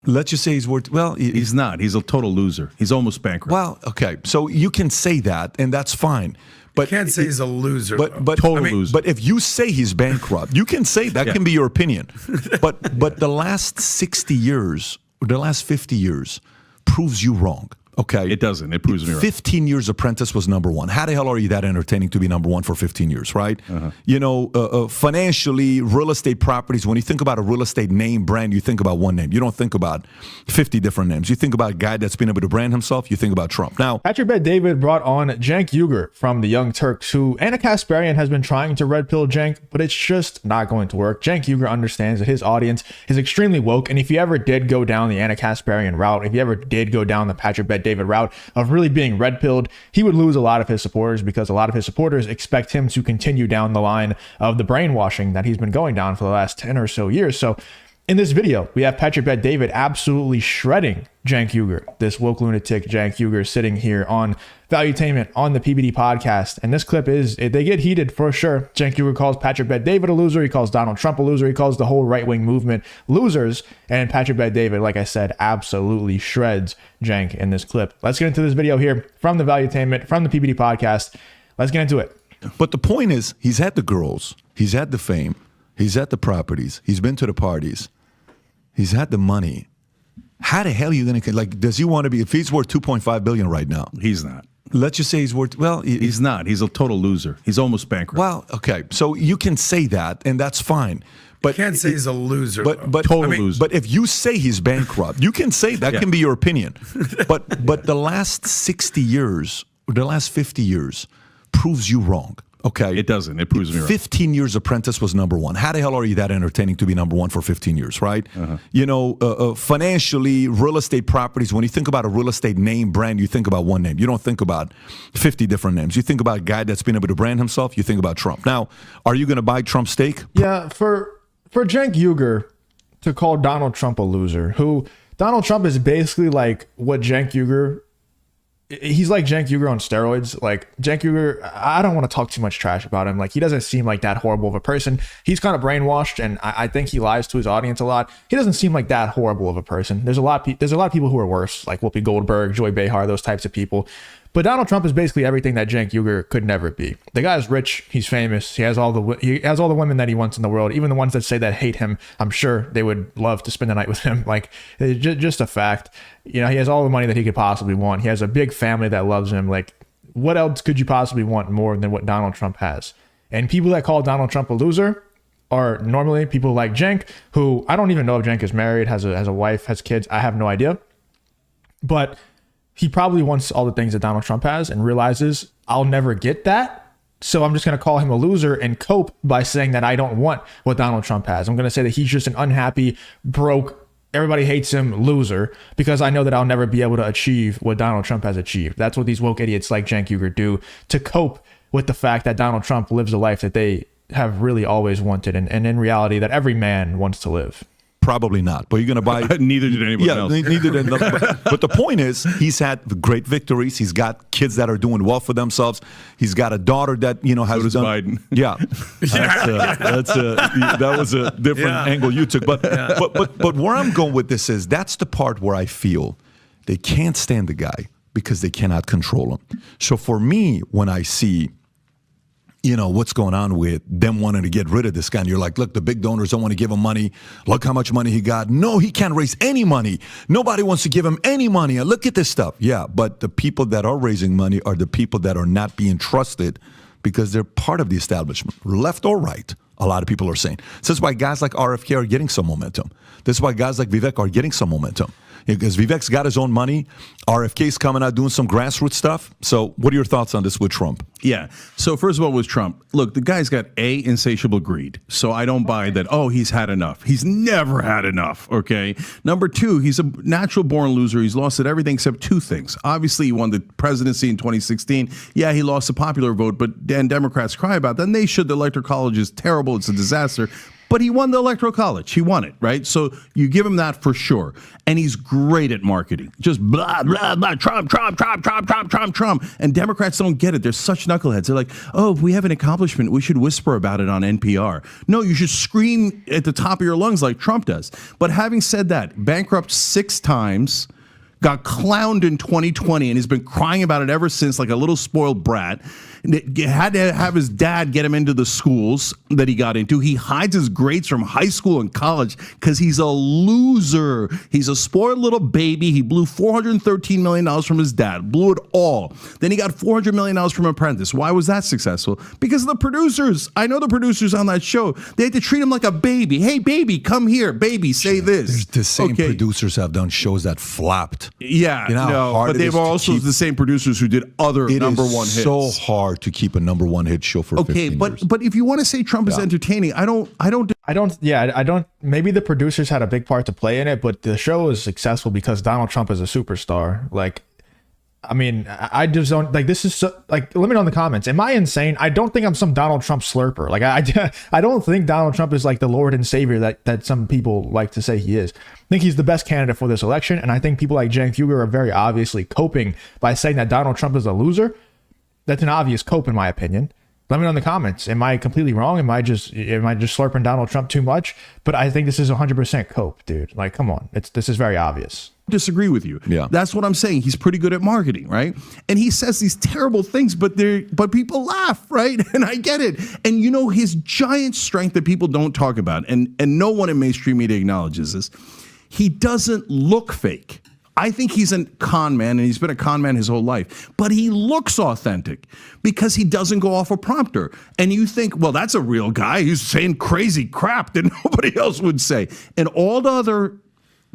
Let's just say he's worth, well, He's not. He's a total loser. He's almost bankrupt. well, okay. So you can say that, and that's fine. But Can't say he's a loser. But Total loser. But if you say he's bankrupt, you can say that can be your opinion. But the last 60 years, or the last 50 years, proves you wrong. Okay, It doesn't. It proves me right. 15 years Apprentice was number one. How the hell are you that entertaining to be number one for 15 years, right? You know, financially, real estate properties, when you think about a real estate name brand, you think about one name. You don't think about 50 different names. You think about a guy that's been able to brand himself, you think about Trump. Now, Patrick Bet David brought on Cenk Uygur from the Young Turks, who Anna Kasparian has been trying to red pill Cenk, but it's just not going to work. Cenk Uygur understands that his audience is extremely woke, and if you ever did go down the Anna Kasparian route, if you ever did go down the Patrick Bet David route of really being red pilled, he would lose a lot of his supporters, because a lot of his supporters expect him to continue down the line of the brainwashing that he's been going down for the last 10 or so years. So in this video, we have Patrick Bet David absolutely shredding Cenk Uygur, this woke lunatic Cenk Uygur, sitting here on Valuetainment on the PBD podcast. And this clip they get heated for sure. Cenk Uygur calls Patrick Bet David a loser. He calls Donald Trump a loser. He calls the whole right-wing movement losers. And Patrick Bet David, like I said, absolutely shreds Cenk in this clip. Let's get into this video here from the Valuetainment, from the PBD podcast. Let's get into it. but the point is, he's had the girls, he's had the fame, he's had the properties, he's been to the parties, he's had the money. How the hell are you going to, like, does he want to be, if he's worth $2.5 billion right now? He's not. Let's just say he's worth, well, He's not. He's a total loser. He's almost bankrupt. well, okay. So you can say that, and that's fine. But Can't say he's a loser. But Total loser. But if you say he's bankrupt, you can say that can be your opinion. But the last 60 years, or the last 50 years, proves you wrong. Okay, It doesn't. It proves me right. 15 years Apprentice was number one. How the hell are you that entertaining to be number one for 15 years, right? You know, financially, real estate properties, when you think about a real estate name brand, you think about one name. You don't think about 50 different names. You think about a guy that's been able to brand himself, you think about Trump. Now, are you going to buy Trump's steak? Yeah, for Cenk Uygur to call Donald Trump a loser, who Donald Trump is basically like what Cenk Uygur, he's like Cenk Uygur on steroids. Like Cenk Uygur, I don't want to talk too much trash about him. Like, he doesn't seem like that horrible of a person. He's kind of brainwashed, and I think he lies to his audience a lot. He doesn't seem like that horrible of a person. There's a lot of people who are worse, like Whoopi Goldberg, Joy Behar, those types of people. But Donald Trump is basically everything that Cenk Uygur could never be. The guy's rich, he's famous, he has all the women that he wants in the world, even the ones that say that hate him. I'm sure they would love to spend the night with him. Like, it's just a fact. You know, he has all the money that he could possibly want. He has a big family that loves him. Like, what else could you possibly want more than what Donald Trump has? And people that call Donald Trump a loser are normally people like Cenk, who I don't even know if Cenk is married, has a wife, has kids. I have no idea. But he probably wants all the things that Donald Trump has and realizes, I'll never get that. So I'm just going to call him a loser and cope by saying that I don't want what Donald Trump has. I'm going to say that he's just an unhappy, broke, everybody hates him loser, because I know that I'll never be able to achieve what Donald Trump has achieved. That's what these woke idiots like Cenk Uygur do to cope with the fact that Donald Trump lives a life that they have really always wanted, and in reality that every man wants to live. Probably not, but you're going to buy. Neither did anyone else. Neither did. But the point is, he's had great victories. He's got kids that are doing well for themselves. He's got a daughter that has So does done. Biden. Yeah, that was a different angle you took. But where I'm going with this is, that's the part where I feel they can't stand the guy because they cannot control him. So for me, when I see, what's going on with them wanting to get rid of this guy, and you're like, look, the big donors don't want to give him money. Look how much money he got. No, he can't raise any money. Nobody wants to give him any money. And look at this stuff. Yeah, but the people that are raising money are the people that are not being trusted because they're part of the establishment, left or right. A lot of people are saying. So that's why guys like RFK are getting some momentum. That's why guys like Vivek are getting some momentum. Because Vivek's got his own money. RFK's coming out doing some grassroots stuff. So what are your thoughts on this with Trump? Yeah. So first of all, with Trump, look, the guy's got insatiable greed. So I don't buy that, he's had enough. He's never had enough, okay? Number two, he's a natural born loser. He's lost at everything except two things. Obviously, he won the presidency in 2016. Yeah, he lost the popular vote, and Democrats cry about that. And they should. The Electoral College is terrible. It's a disaster. But he won the Electoral College. He won it, right? So you give him that for sure. And he's great at marketing. Just blah, blah, blah, Trump, Trump, Trump, Trump, Trump, Trump, Trump. And Democrats don't get it. They're such knuckleheads. They're like, oh, if we have an accomplishment, we should whisper about it on NPR. No, you should scream at the top of your lungs like Trump does. But having said that, bankrupt 6 times, got clowned in 2020 and has been crying about it ever since, like a little spoiled brat. Had to have his dad get him into the schools that he got into. He hides his grades from high school and college because he's a loser. He's a spoiled little baby. He blew $413 million from his dad, blew it all. Then he got $400 million from Apprentice. Why was that successful? Because of the producers. I know the producers on that show. They had to treat him like a baby. Hey, baby, come here. Baby, say this. There's the same producers have done shows that flopped. Yeah, but they were also the same producers who did other number one hits. It is so hard to keep a number one hit show for 15 years. But if you want to say Trump is entertaining, I don't. Maybe the producers had a big part to play in it, but the show is successful because Donald Trump is a superstar. Like, I mean, I just don't like this is so, like, let me know in the comments. Am I insane? I don't think I'm some Donald Trump slurper. Like, I don't think Donald Trump is like the Lord and Savior that some people like to say he is. I think he's the best candidate for this election. And I think people like Cenk Uygur are very obviously coping by saying that Donald Trump is a loser. That's an obvious cope, in my opinion. Let me know in the comments. Am I completely wrong? Am I just slurping Donald Trump too much? But I think this is 100% cope, dude. Like, come on. This is very obvious. Disagree with you. Yeah. That's what I'm saying. He's pretty good at marketing, right? And he says these terrible things, but people laugh, right? And I get it. And you know, his giant strength that people don't talk about, and no one in mainstream media acknowledges this, he doesn't look fake. I think he's a con man, and he's been a con man his whole life. But he looks authentic because he doesn't go off a prompter. And you think, well, that's a real guy. He's saying crazy crap that nobody else would say. And all the other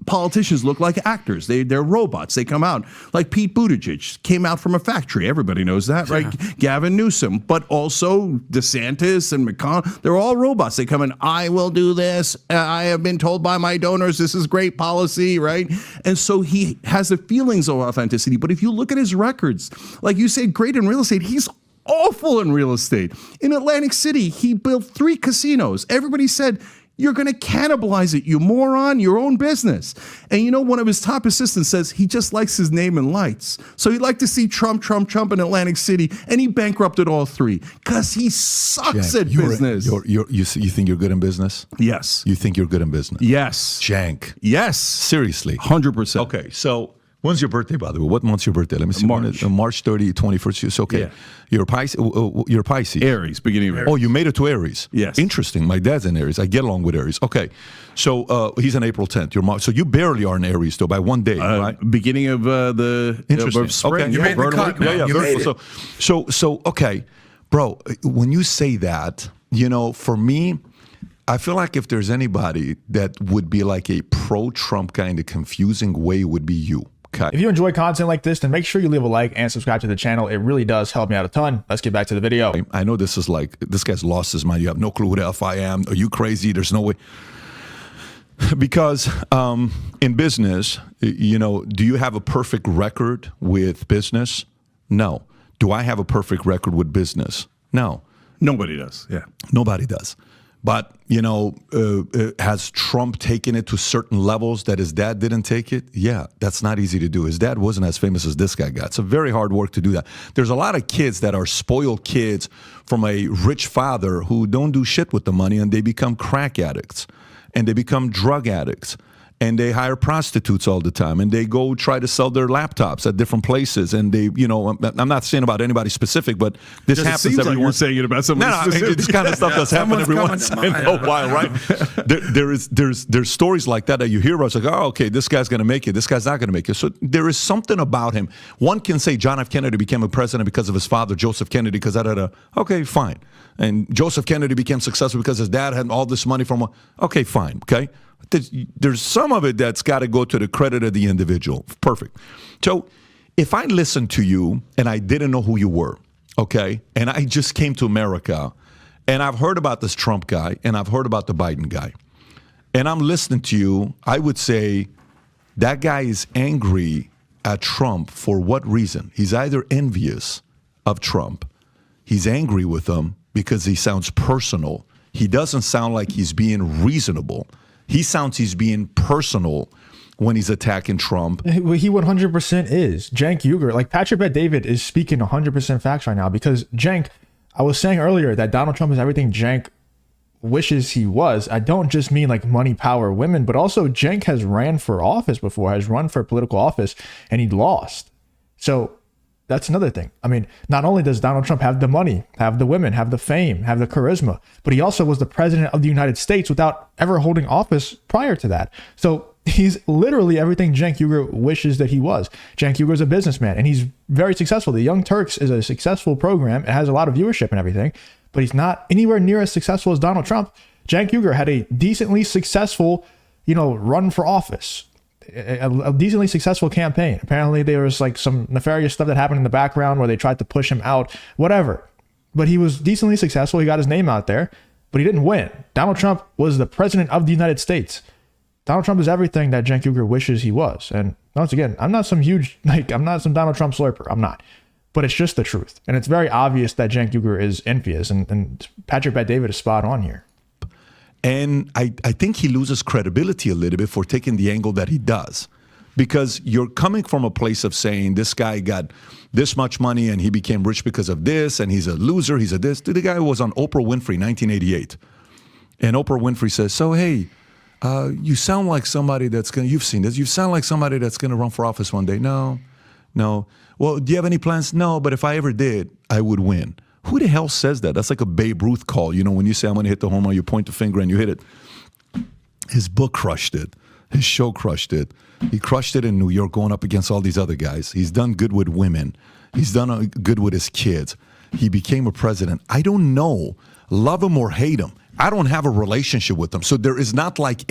politicians look like actors. They're robots. They come out like Pete Buttigieg came out from a factory. Everybody knows that, right? Gavin Newsom, but also DeSantis and McConnell. They're all robots. They come in, I will do this. I have been told by my donors this is great policy, right? And so he has the feelings of authenticity. But if you look at his records, like you said, great in real estate, he's awful in real estate. In Atlantic City, he built 3 casinos. Everybody said, you're going to cannibalize it, you moron, your own business. And you know, one of his top assistants says he just likes his name in lights. So he'd like to see Trump in Atlantic City, and he bankrupted all 3 because he sucks at business. You think you're good in business? Yes. You think you're good in business? Yes. Cenk. Yes. Seriously. 100%. Okay, so when's your birthday, by the way? What month's your birthday? Let me see. March 30, 21st. It's okay. Yeah. You're a Pisces. Aries, beginning of Aries. Oh, you made it to Aries. Yes. Interesting. My dad's in Aries. I get along with Aries. Okay. So he's on April 10th. So you barely are in Aries, though, by one day, right? Beginning of the spring. Okay. You made the cut. Yeah, you made it. So, okay. Bro, when you say that, you know, for me, I feel like if there's anybody that would be like a pro-Trump kind of confusing way, it would be you. Okay. If you enjoy content like this, then make sure you leave a like and subscribe to the channel. It really does help me out a ton. Let's get back to the video. I know this is like, this guy's lost his mind. You have no clue who the F I am. Are you crazy? There's no way. Because in business, you know, do you have a perfect record with business? No. Do I have a perfect record with business? No. Nobody does. Yeah. Nobody does. But, you know, has Trump taken it to certain levels that his dad didn't take it? Yeah, that's not easy to do. His dad wasn't as famous as this guy got. It's a very hard work to do that. There's a lot of kids that are spoiled kids from a rich father who don't do shit with the money, and they become crack addicts, and they become drug addicts, and they hire prostitutes all the time, and they go try to sell their laptops at different places, and they, you know, I'm not saying about anybody specific, but this happens every every once. You're saying it about someone specific. I mean, this kind of stuff does happen every once in a while, right? There's stories like that you hear about. It's like, oh, okay, this guy's going to make it. This guy's not going to make it. So there is something about him. One can say John F. Kennedy became a president because of his father, Joseph Kennedy, because okay, fine. And Joseph Kennedy became successful because his dad had all this money from, okay, fine, okay? There's some of it that's got to go to the credit of the individual. Perfect. So if I listened to you and I didn't know who you were, okay, and I just came to America and I've heard about this Trump guy and I've heard about the Biden guy, and I'm listening to you, I would say that guy is angry at Trump for what reason? He's either envious of Trump, he's angry with him because he sounds personal, he doesn't sound like he's being reasonable. He sounds he's being personal when he's attacking Trump. He 100% is. Cenk Uygur, like Patrick Bet-David is speaking 100% facts right now, because Cenk, I was saying earlier that Donald Trump is everything Cenk wishes he was. I don't just mean like money, power, women, but also Cenk has ran for office before, has run for political office, and he lost. So that's another thing. I mean, not only does Donald Trump have the money, have the women, have the fame, have the charisma, but he also was the president of the United States without ever holding office prior to that. So he's literally everything Cenk Uygur wishes that he was. Cenk Uygur is a businessman, and he's very successful. The Young Turks is a successful program. It has a lot of viewership and everything, but he's not anywhere near as successful as Donald Trump. Cenk Uygur had a decently successful, run for office. A decently successful campaign. Apparently there was like some nefarious stuff that happened in the background where they tried to push him out, whatever. But he was decently successful. He got his name out there, but he didn't win. Donald Trump was the president of the United States. Donald Trump is everything that Cenk Uygur wishes he was. And once again, I'm not some Donald Trump slurper. I'm not. But it's just the truth. And it's very obvious that Cenk Uygur is envious. And Patrick Bet-David is spot on here. And I think he loses credibility a little bit for taking the angle that he does, because you're coming from a place of saying this guy got this much money and he became rich because of this, and he's a loser, he's a this. The guy was on Oprah Winfrey 1988. And Oprah Winfrey says, so, hey, you sound like somebody that's going to, you've seen this, you sound like somebody that's going to run for office one day. No. Well, do you have any plans? No, but if I ever did, I would win. Who the hell says that? That's like a Babe Ruth call. When you say, I'm going to hit the home run, you point the finger and you hit it. His book crushed it. His show crushed it. He crushed it in New York going up against all these other guys. He's done good with women. He's done good with his kids. He became a president. I don't know. Love him or hate him. I don't have a relationship with him. So there is not like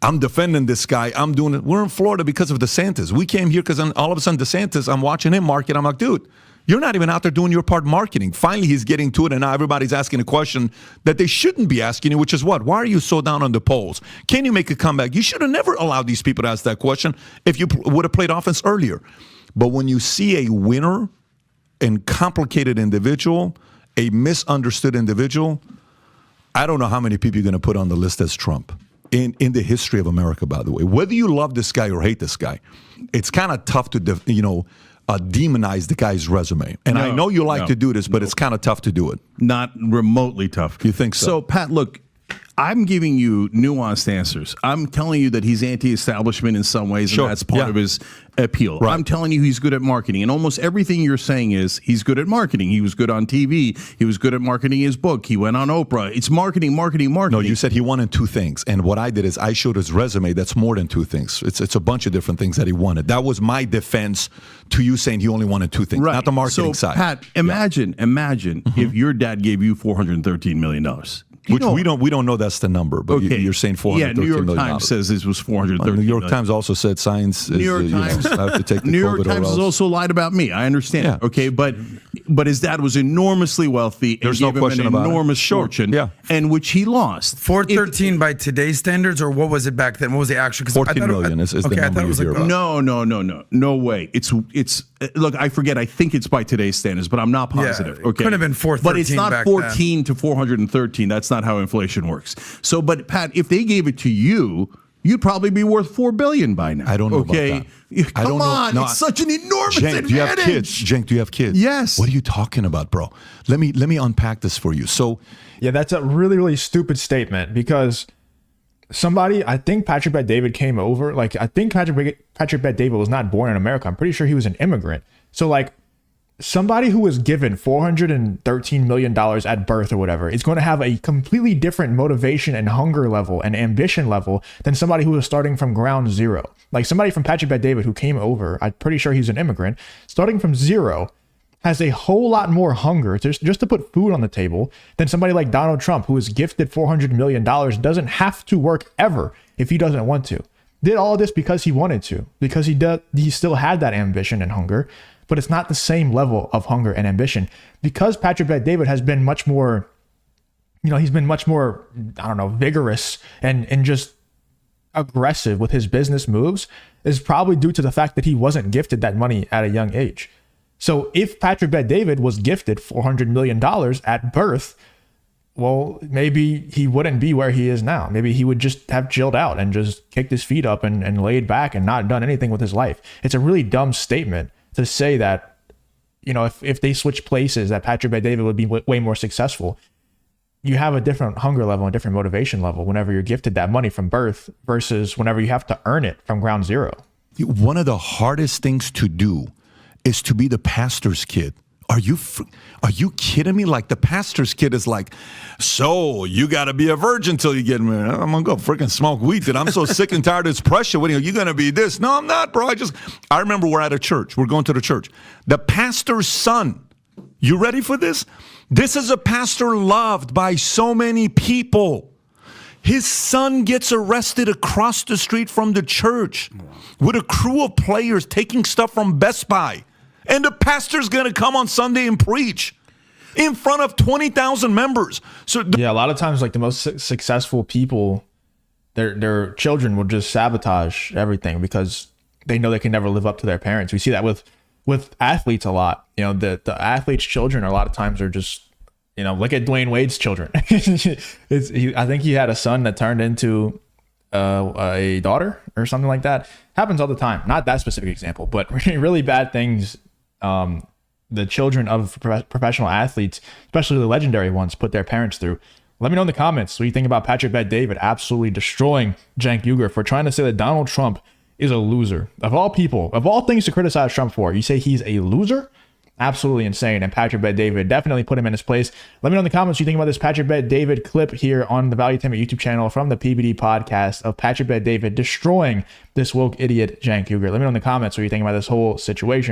I'm defending this guy. I'm doing it. We're in Florida because of DeSantis. We came here because all of a sudden DeSantis, I'm watching him market. I'm like, dude, you're not even out there doing your part marketing. Finally, he's getting to it, and now everybody's asking a question that they shouldn't be asking you, which is what? Why are you so down on the polls? Can you make a comeback? You should have never allowed these people to ask that question if you would have played offense earlier. But when you see a winner and complicated individual, a misunderstood individual, I don't know how many people you're going to put on the list as Trump. In the history of America, by the way. Whether you love this guy or hate this guy, it's kind of tough to, demonize the guy's resume. And I know you like to do this, but it's kind of tough to do it. Not remotely tough. You think so? So, Pat, look, I'm giving you nuanced answers. I'm telling you that he's anti-establishment in some ways, and that's part of his appeal. Right. I'm telling you he's good at marketing, and almost everything you're saying is he's good at marketing. He was good on TV. He was good at marketing his book. He went on Oprah. It's marketing. No, you said he wanted two things, and what I did is I showed his resume. That's more than two things. It's a bunch of different things that he wanted. That was my defense to you saying he only wanted two things, not the marketing side. Pat, imagine if your dad gave you $413 million. Which we don't know that's the number, but you're saying $413 million. Yeah, New York Times says this was $413 million. New York Times also said science is, New York Times, I have to take the New COVID York Times has also lied about me. I understand. Yeah. Okay, but his dad was enormously wealthy. There's and no question him an about it. enormous fortune, and which he lost. 413 by today's standards, or what was it back then? What was the actual? 14 million is the number you hear about. No way. It's look, I forget. I think it's by today's standards, but I'm not positive. Yeah, it could have been 413, but it's not 14 to 413. That's not how inflation works. So, but Pat, if they gave it to you, you'd probably be worth $4 billion by now. I don't know about that. Come on, it's such an enormous advantage. Do you have kids? Cenk, do you have kids? Yes. What are you talking about, bro? Let me unpack this for you. So, yeah, that's a really, really stupid statement, because I think Patrick Bet-David came over. Like, I think Patrick Bet-David was not born in America. I'm pretty sure he was an immigrant. So, like, somebody who was given $413 million at birth or whatever is going to have a completely different motivation and hunger level and ambition level than somebody who was starting from ground zero. Like somebody from Patrick Bet-David who came over, I'm pretty sure he's an immigrant, starting from zero, has a whole lot more hunger just to put food on the table than somebody like Donald Trump, who is gifted $400 million, doesn't have to work ever if he doesn't want to. Did all of this because he wanted to, because he still had that ambition and hunger. But it's not the same level of hunger and ambition, because Patrick Bet-David has been much more, he's been much more, vigorous and just aggressive with his business moves, is probably due to the fact that he wasn't gifted that money at a young age. So if Patrick Bet-David was gifted $400 million at birth, well, maybe he wouldn't be where he is now. Maybe he would just have chilled out and just kicked his feet up and laid back and not done anything with his life. It's a really dumb statement to say that, you know, if they switch places, that Patrick Bet-David would be way more successful. You have a different hunger level and different motivation level whenever you're gifted that money from birth versus whenever you have to earn it from ground zero. One of the hardest things to do is to be the pastor's kid. Are you kidding me? Like, the pastor's kid is like, so you got to be a virgin till you get married. I'm going to go freaking smoke weed, dude. I'm so sick and tired of this pressure. What are you going to be this? No, I'm not, bro. I remember we're at a church. We're going to the church. The pastor's son, you ready for this? This is a pastor loved by so many people. His son gets arrested across the street from the church with a crew of players taking stuff from Best Buy. And the pastor's going to come on Sunday and preach in front of 20,000 members. So yeah, a lot of times, like, the most successful people, their children will just sabotage everything because they know they can never live up to their parents. We see that with athletes a lot. You know, the athletes' children a lot of times are just, you know, look at Dwayne Wade's children. I think he had a son that turned into a daughter or something like that. Happens all the time. Not that specific example, but really bad things. The children of professional athletes, especially the legendary ones, put their parents through. Let me know in the comments what you think about Patrick Bet-David absolutely destroying Cenk Uygur for trying to say that Donald Trump is a loser. Of all people, of all things to criticize Trump for, you say he's a loser? Absolutely insane. And Patrick Bet-David, definitely put him in his place. Let me know in the comments what you think about this Patrick Bet-David clip here on the Valuetainment YouTube channel from the PBD podcast of Patrick Bet-David destroying this woke idiot Cenk Uygur. Let me know in the comments what you think about this whole situation.